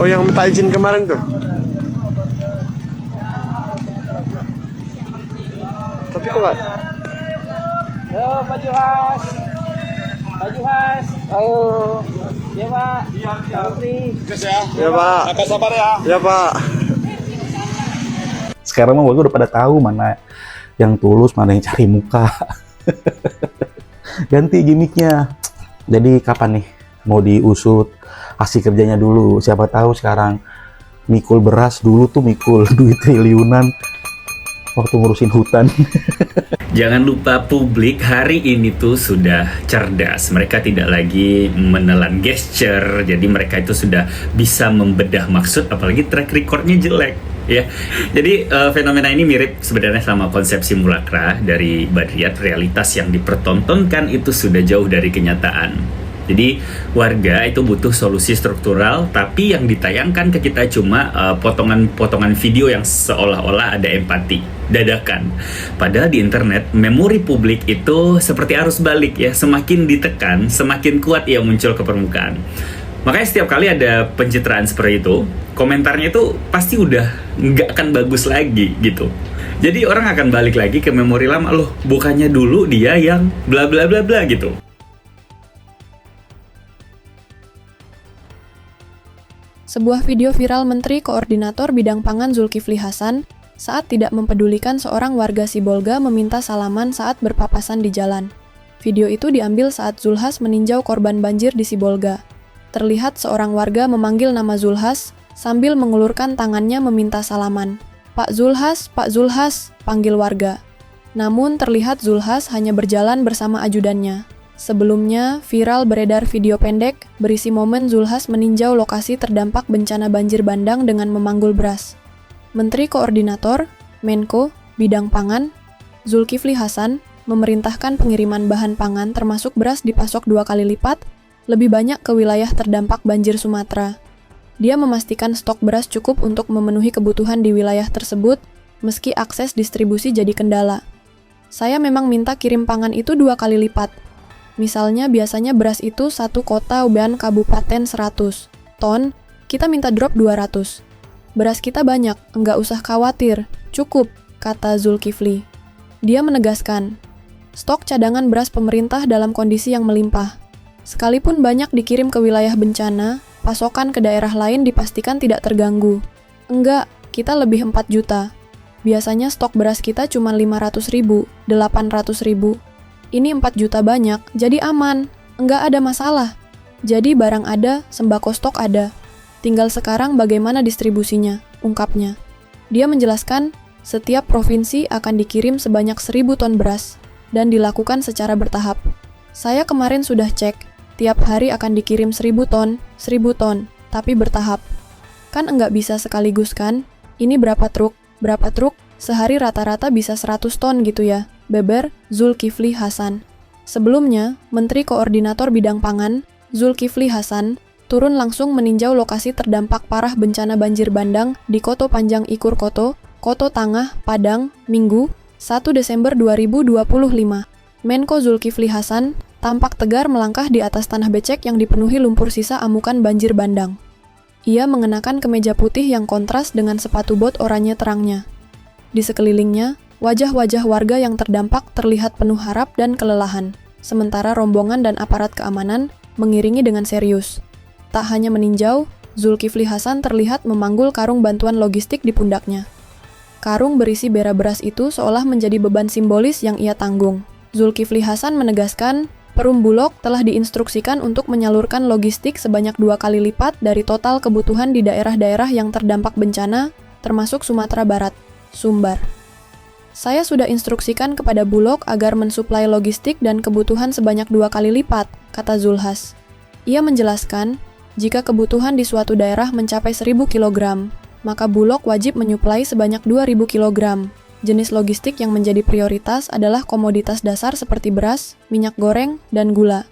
Oh, yang minta izin kemarin tuh. Tapi kok nggak? Yo, Pak Juhas. Pak Juhas. Ayo. Ya, Pak. Iya, Menteri. Ya, Pak. Agak sabar ya. Ya, Pak. Sekarang mah warga udah pada tahu mana yang tulus, mana yang cari muka. Ganti gimmicknya. Jadi kapan nih mau diusut hasil kerjanya dulu? Siapa tahu sekarang mikul beras, dulu tuh mikul duit triliunan waktu ngurusin hutan. Jangan lupa publik hari ini tuh sudah cerdas. Mereka tidak lagi menelan gesture. Jadi mereka itu sudah bisa membedah maksud, apalagi track recordnya jelek. Ya, jadi fenomena ini mirip sebenarnya sama konsep simulakra dari Badriyat. Realitas yang dipertontonkan itu sudah jauh dari kenyataan. Jadi warga itu butuh solusi struktural, tapi yang ditayangkan ke kita cuma potongan-potongan video yang seolah-olah ada empati, dadakan. Padahal di internet, memori publik itu seperti arus balik ya, semakin ditekan, semakin kuat ia muncul ke permukaan. Makanya setiap kali ada pencitraan seperti itu, komentarnya itu pasti udah nggak akan bagus lagi gitu. Jadi orang akan balik lagi ke memori lama, loh bukannya dulu dia yang bla bla bla bla gitu. Sebuah video viral Menteri Koordinator Bidang Pangan Zulkifli Hasan saat tidak mempedulikan seorang warga Sibolga meminta salaman saat berpapasan di jalan. Video itu diambil saat Zulhas meninjau korban banjir di Sibolga. Terlihat seorang warga memanggil nama Zulhas sambil mengulurkan tangannya meminta salaman. Pak Zulhas, panggil warga. Namun terlihat Zulhas hanya berjalan bersama ajudannya. Sebelumnya, viral beredar video pendek berisi momen Zulhas meninjau lokasi terdampak bencana banjir bandang dengan memanggul beras. Menteri Koordinator, Menko, Bidang Pangan, Zulkifli Hasan, memerintahkan pengiriman bahan pangan termasuk beras dipasok 2 kali lipat, lebih banyak ke wilayah terdampak banjir Sumatera. Dia memastikan stok beras cukup untuk memenuhi kebutuhan di wilayah tersebut, meski akses distribusi jadi kendala. Saya memang minta kirim pangan itu 2 kali lipat. Misalnya biasanya beras itu satu kota dan kabupaten 100 ton, kita minta drop 200. Beras kita banyak, enggak usah khawatir, cukup, kata Zulkifli. Dia menegaskan, stok cadangan beras pemerintah dalam kondisi yang melimpah. Sekalipun banyak dikirim ke wilayah bencana, pasokan ke daerah lain dipastikan tidak terganggu. Enggak, kita lebih 4 juta. Biasanya stok beras kita cuma 500.000, 800.000. Ini 4 juta banyak, jadi aman, enggak ada masalah. Jadi barang ada, sembako stok ada. Tinggal sekarang bagaimana distribusinya, ungkapnya. Dia menjelaskan, setiap provinsi akan dikirim sebanyak 1.000 ton beras, dan dilakukan secara bertahap. Saya kemarin sudah cek, tiap hari akan dikirim 1.000 ton, tapi bertahap. Kan enggak bisa sekaligus kan? Ini berapa truk, sehari rata-rata bisa 100 ton gitu ya. Beber Zulkifli Hasan. Sebelumnya, Menteri Koordinator Bidang Pangan, Zulkifli Hasan, turun langsung meninjau lokasi terdampak parah bencana banjir bandang di Koto Panjang Ikur Koto, Koto Tangah, Padang, Minggu, 1 Desember 2025. Menko Zulkifli Hasan tampak tegar melangkah di atas tanah becek yang dipenuhi lumpur sisa amukan banjir bandang. Ia mengenakan kemeja putih yang kontras dengan sepatu bot oranye terangnya. Di sekelilingnya, wajah-wajah warga yang terdampak terlihat penuh harap dan kelelahan, sementara rombongan dan aparat keamanan mengiringi dengan serius. Tak hanya meninjau, Zulkifli Hasan terlihat memanggul karung bantuan logistik di pundaknya. Karung berisi bera beras itu seolah menjadi beban simbolis yang ia tanggung. Zulkifli Hasan menegaskan, Perum Bulog telah diinstruksikan untuk menyalurkan logistik sebanyak 2 kali lipat dari total kebutuhan di daerah-daerah yang terdampak bencana, termasuk Sumatera Barat, Sumbar. Saya sudah instruksikan kepada Bulog agar mensuplai logistik dan kebutuhan sebanyak 2 kali lipat, kata Zulhas. Ia menjelaskan, jika kebutuhan di suatu daerah mencapai 1.000 kg, maka Bulog wajib menyuplai sebanyak 2.000 kg. Jenis logistik yang menjadi prioritas adalah komoditas dasar seperti beras, minyak goreng, dan gula.